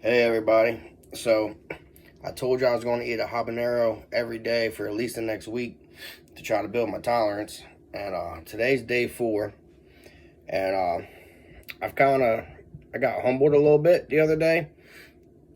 Hey everybody. So I told you I was going to eat a habanero every day for at least the next week to try to build my tolerance. And today's day 4. And I got humbled a little bit the other day.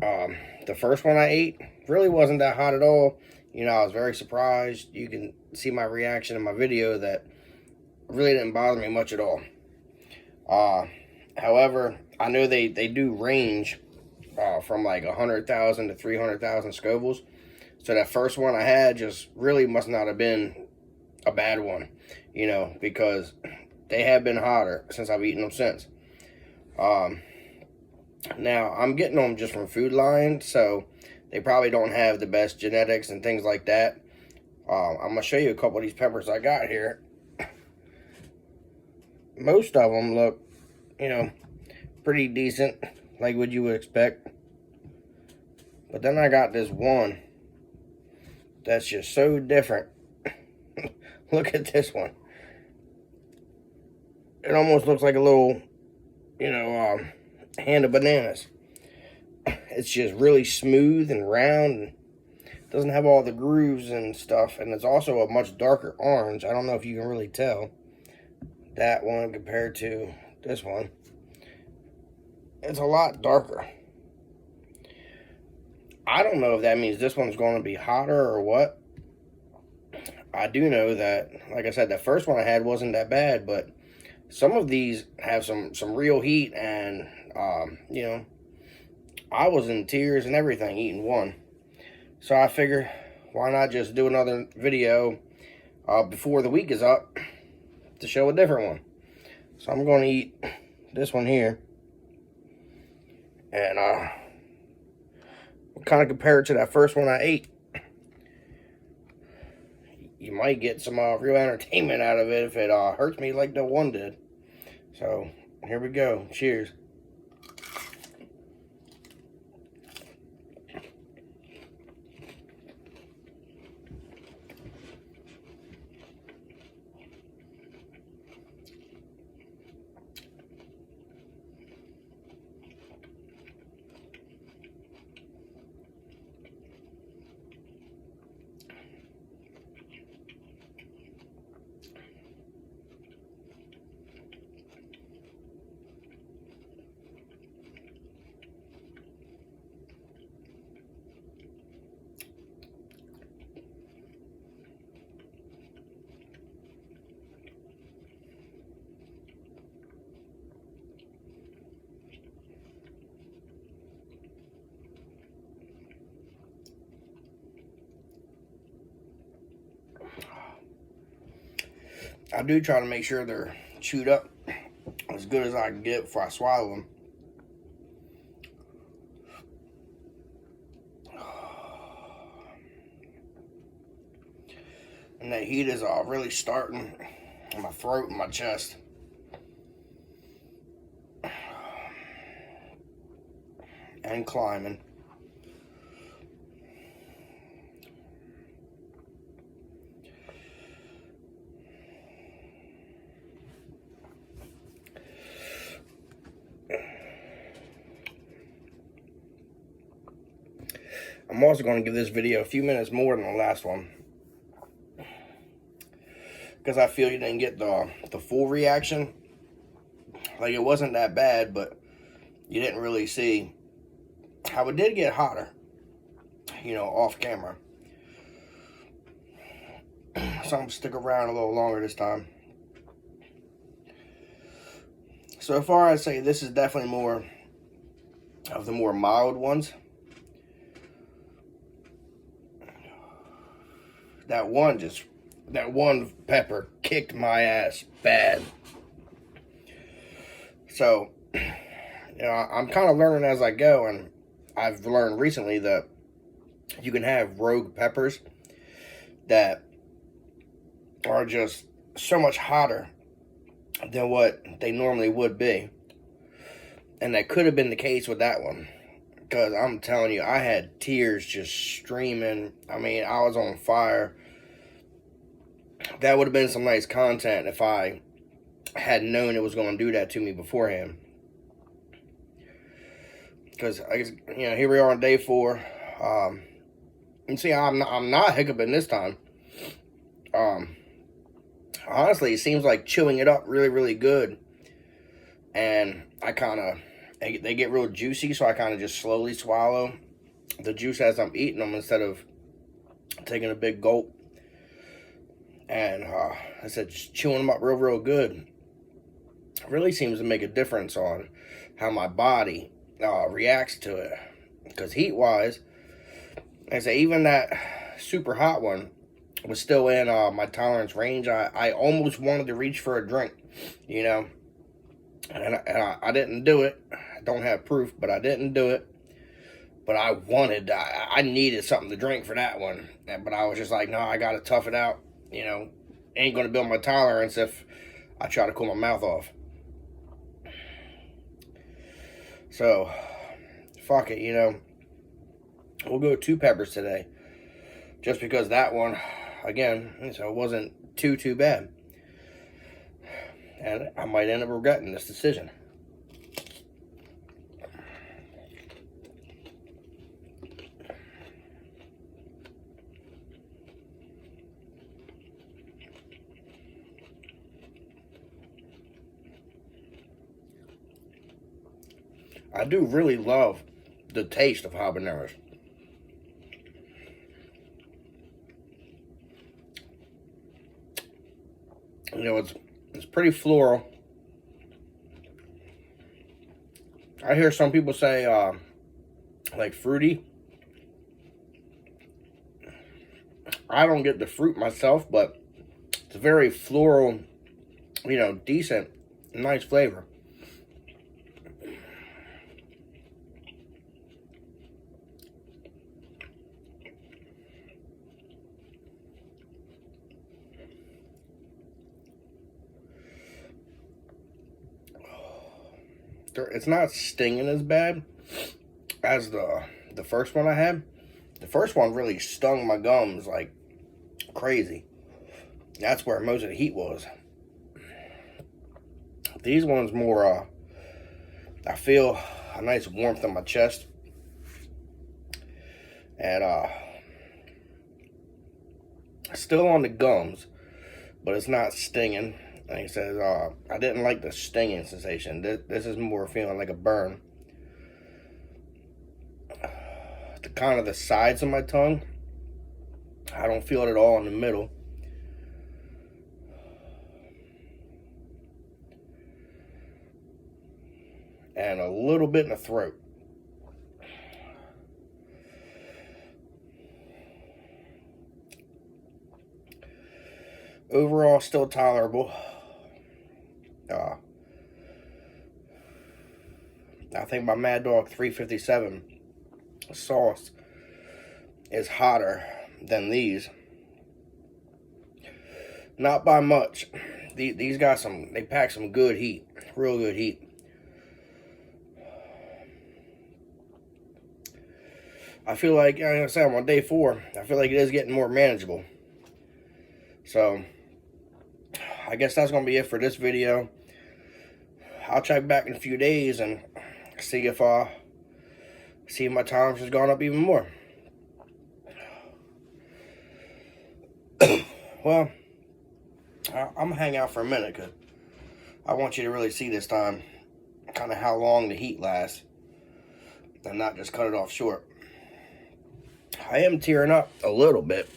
The first one I ate really wasn't that hot at all. I was very surprised. You can see my reaction in my video that really didn't bother me much at all. However, I know they do range from like 100,000 to 300,000 Scovilles. So that first one I had just really must not have been a bad one, because they have been hotter since I've eaten them since. Now, I'm getting them just from Food Lion, so they probably don't have the best genetics and things like that. I'm going to show you a couple of these peppers I got here. Most of them look, pretty decent, like what you would expect. But then I got this one that's just so different. Look at this one. It almost looks like a little, hand of bananas. It's just really smooth and round. And doesn't have all the grooves and stuff. And it's also a much darker orange. I don't know if you can really tell that one compared to this one. It's a lot darker. I don't know if that means this one's going to be hotter or what. I do know that, like I said, the first one I had wasn't that bad, but some of these have some real heat, and, I was in tears and everything eating one. So I figured, why not just do another video before the week is up to show a different one. So I'm going to eat this one here. And kind of compare it to that first one I ate. You might get some real entertainment out of it if it hurts me like the one did. So here we go. Cheers. I do try to make sure they're chewed up as good as I can get before I swallow them. And that heat is really starting in my throat and my chest. And climbing. I'm also going to give this video a few minutes more than the last one, because I feel you didn't get the full reaction. Like, it wasn't that bad, but you didn't really see how it did get hotter, off camera. So I'm going to stick around a little longer this time. So far, I'd say this is definitely more of the more mild ones. That one pepper kicked my ass bad. So, I'm kind of learning as I go, and I've learned recently that you can have rogue peppers that are just so much hotter than what they normally would be. And that could have been the case with that one. Because I'm telling you, I had tears just streaming. I mean, I was on fire. That would have been some nice content if I had known it was going to do that to me beforehand. because I guess, you know, here we are on day 4. And see, I'm not hiccuping this time. Honestly, it seems like chewing it up really, really good. And I kind of, they get real juicy, so I kind of just slowly swallow the juice as I'm eating them instead of taking a big gulp. And I said, just chewing them up real, real good. It really seems to make a difference on how my body reacts to it. Because heat-wise, like I say, even that super hot one was still in my tolerance range. I almost wanted to reach for a drink, you know. And I didn't do it. I don't have proof, but I didn't do it. But I needed something to drink for that one. But I was just like, no, I got to tough it out. You know, ain't going to build my tolerance if I try to cool my mouth off. So, fuck it, you know. We'll go 2 peppers today. Just because that one, again, so it wasn't too bad. And I might end up regretting this decision. I do really love the taste of habaneros. You know, it's pretty floral. I hear some people say like fruity. I don't get the fruit myself, but it's a very floral, you know, decent, nice flavor. It's not stinging as bad as the first one I had. The first one really stung my gums like crazy. That's where most of the heat was. These ones more, I feel a nice warmth in my chest. And still on the gums, but it's not stinging. Like I said, I didn't like the stinging sensation. This is more feeling like a burn. The kind of the sides of my tongue, I don't feel it at all in the middle. And a little bit in the throat. Overall, still tolerable. I think my Mad Dog 357 sauce is hotter than these. Not by much. These got they pack some good heat. Real good heat. I feel like, like I said, I'm on day 4. I feel like it is getting more manageable. So, I guess that's going to be it for this video. I'll check back in a few days and see if my tolerance has gone up even more. Well, I'm going to hang out for a minute because I want you to really see this time kind of how long the heat lasts and not just cut it off short. I am tearing up a little bit.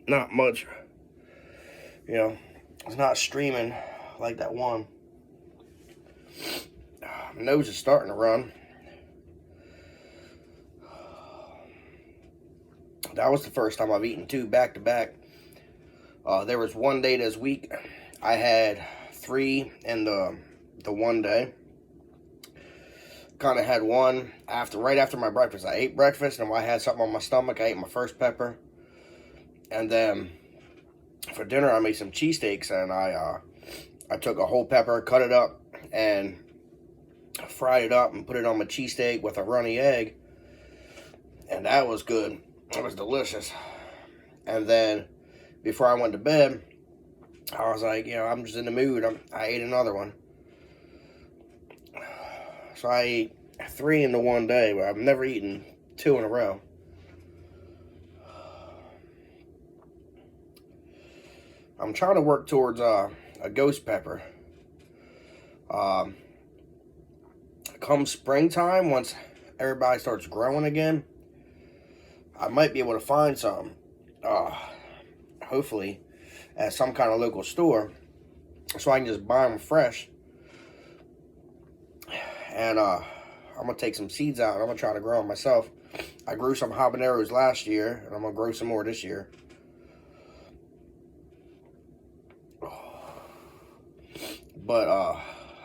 Not much. You know, it's not streaming like that one. My nose is starting to run. That was the first time I've eaten 2 back to back. There was one day this week I had 3 in the one day. Kind of had one right after my breakfast. I ate breakfast, and when I had something on my stomach, I ate my first pepper. And then for dinner, I made some cheesesteaks, and I took a whole pepper, cut it up, and fried it up and put it on my cheesesteak with a runny egg. And that was good. It was delicious. And then before I went to bed, I was like, you know, I'm just in the mood. I ate another one. So I ate 3 into one day, but I've never eaten 2 in a row. I'm trying to work towards a ghost pepper. Come springtime, once everybody starts growing again, I might be able to find some, hopefully, at some kind of local store, so I can just buy them fresh. And I'm going to take some seeds out, and I'm going to try to grow them myself. I grew some habaneros last year, and I'm going to grow some more this year. But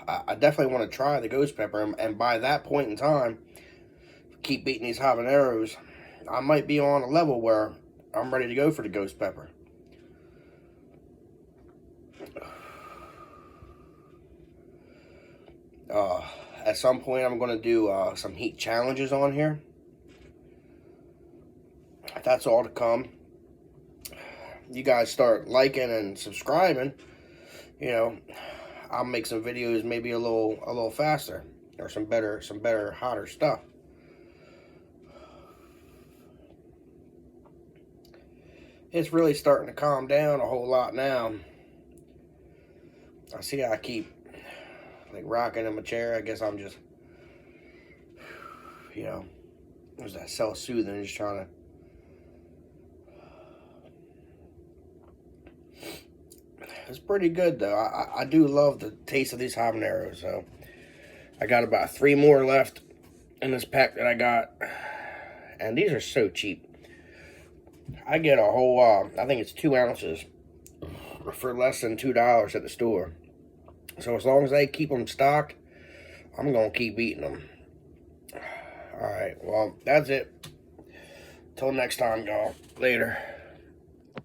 I definitely want to try the ghost pepper, and by that point in time, keep eating these habaneros, I might be on a level where I'm ready to go for the ghost pepper. At some point, I'm going to do some heat challenges on here. That's all to come. You guys start liking and subscribing, you know, I'll make some videos maybe a little faster, or some better hotter stuff. It's really starting to calm down a whole lot now. I see how I keep like rocking in my chair. I guess I'm just, you know, there's that self-soothing, just trying to. It's pretty good though. I do love the taste of these habaneros. So I got about 3 more left in this pack that I got, and these are so cheap. I get a whole, I think it's 2 ounces for less than $2 at the store. So as long as they keep them stocked, I'm gonna keep eating them. All right, well, that's it. Till next time, y'all. Later.